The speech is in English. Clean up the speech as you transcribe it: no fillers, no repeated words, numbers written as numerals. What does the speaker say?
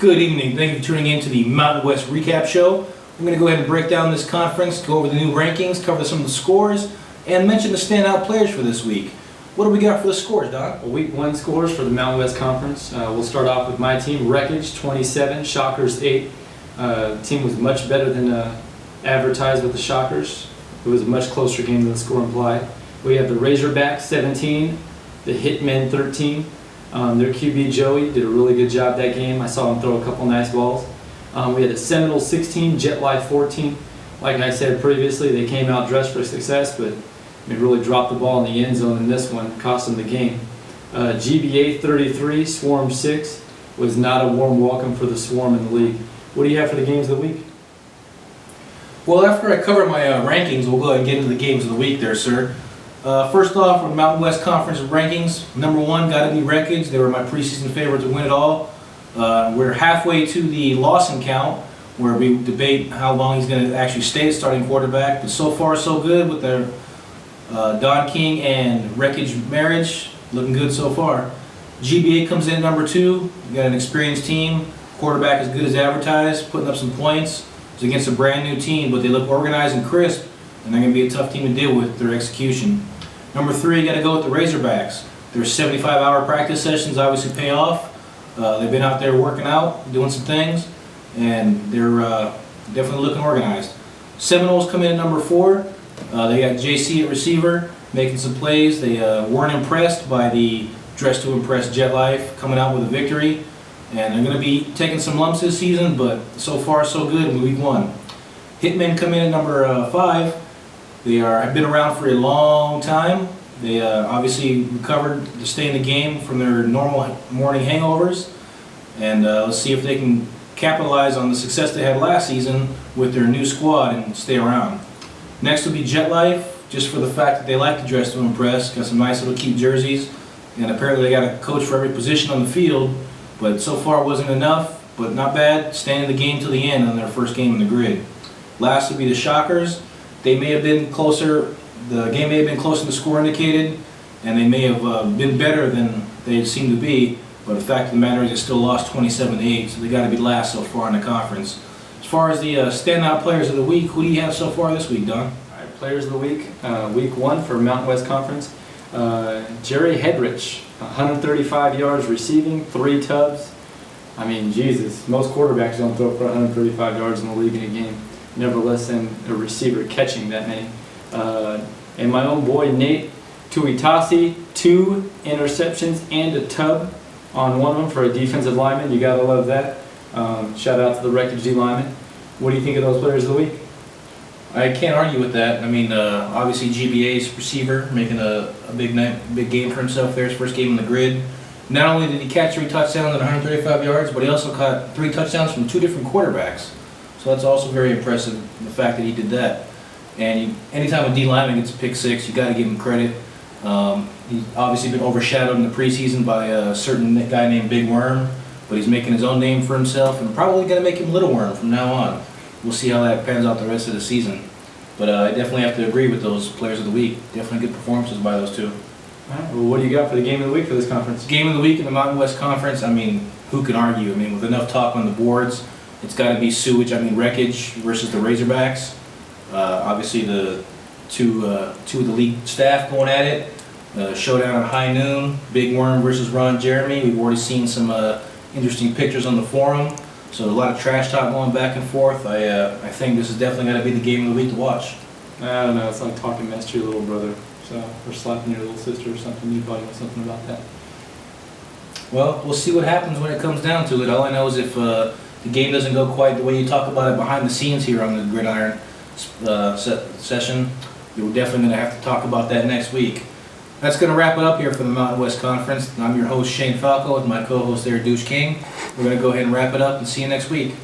Good evening. Thank you for tuning in to the Mountain West Recap Show. I'm going to go ahead and break down this conference, go over the new rankings, cover some of the scores, and mention the standout players for this week. What do we got for the scores, Don? Well, week 1 scores for the Mountain West Conference. We'll start off with my team, Wreckage, 27, Shockers 8. The team was much better than advertised with the Shockers. It was a much closer game than the score implied. We have the Razorbacks, 17, the Hitmen, 13. Their QB, Joey, did a really good job that game. I saw him throw a couple nice balls. We had the Seminoles, 16, Jet Life, 14. Like I said previously, they came out dressed for success, but they really dropped the ball in the end zone in this one, cost them the game. GBA, 33, Swarm, 6. Was not a warm welcome for the Swarm in the league. What do you have for the games of the week? Well, after I cover my rankings, we'll go ahead and get into the games of the week there, sir. First off, for the Mountain West Conference rankings, number 1 got to be Wreckage. They were my preseason favorite to win it all. We're halfway to the Lawson count, where we debate how long he's going to actually stay as starting quarterback. But so far, so good with their Don King and Wreckage marriage. Looking good so far. GBA comes in at number 2. You got an experienced team. Quarterback as good as advertised, putting up some points. It's against a brand new team, but they look organized and crisp, and they're going to be a tough team to deal with their execution. Number 3, you got to go with the Razorbacks. Their 75-hour practice sessions obviously pay off. They've been out there working out, doing some things, and they're definitely looking organized. Seminoles come in at number 4. They got JC at receiver, making some plays. They weren't impressed by the Dress to Impress Jet Life coming out with a victory, and they're going to be taking some lumps this season, but so far so good in week 1. Hitmen come in at number 5. They have been around for a long time. They obviously recovered to stay in the game from their normal morning hangovers. And let's see if they can capitalize on the success they had last season with their new squad and stay around. Next will be Jet Life, just for the fact that they like to dress to impress. Got some nice little cute jerseys. And apparently they got a coach for every position on the field. But so far it wasn't enough, but not bad. Staying in the game till the end on their first game in the grid. Last will be the Shockers. They may have been closer, the game may have been closer than the score indicated, and they may have been better than they seemed to be, but the fact of the matter is they still lost 27-8, so they got to be last so far in the conference. As far as the standout players of the week, who do you have so far this week, Don? All right, players of the week, week 1 for Mountain West Conference. Jerry Hedrich, 135 yards receiving, 3 tubs. I mean, Jesus, most quarterbacks don't throw for 135 yards in the league in a game. Never less than a receiver catching that many. And my own boy Nate Tuitasi, 2 interceptions and a tub on one of them for a defensive lineman. You gotta love that. Shout out to the Wreckage D lineman. What do you think of those players of the week? I can't argue with that. I mean, obviously GBA's receiver making a big game for himself there, his first game in the grid. Not only did he catch 3 touchdowns at 135 yards, but he also caught 3 touchdowns from 2 different quarterbacks. So that's also very impressive, the fact that he did that. And anytime a D lineman gets a pick 6, you got to give him credit. He's obviously been overshadowed in the preseason by a certain guy named Big Worm, but he's making his own name for himself and probably going to make him Little Worm from now on. We'll see how that pans out the rest of the season. But I definitely have to agree with those players of the week. Definitely good performances by those 2. All right, well, what do you got for the game of the week for this conference? Game of the week in the Mountain West Conference, I mean, who can argue? I mean, with enough talk on the boards, it's got to be sewage. I mean, Wreckage versus the Razorbacks. Obviously, the two of the league staff going at it. Showdown at high noon. Big Worm versus Ron Jeremy. We've already seen some interesting pictures on the forum. So a lot of trash talk going back and forth. I think this is definitely going to be the game of the week to watch. I don't know. It's like talking mess to your little brother. So, or slapping your little sister or something. You probably know something about that. Well, we'll see what happens when it comes down to it. All I know is if the game doesn't go quite the way you talk about it behind the scenes here on the Gridiron session, we're definitely going to have to talk about that next week. That's going to wrap it up here for the Mountain West Conference. I'm your host, Shane Falco, with my co-host there, Douche King. We're going to go ahead and wrap it up and see you next week.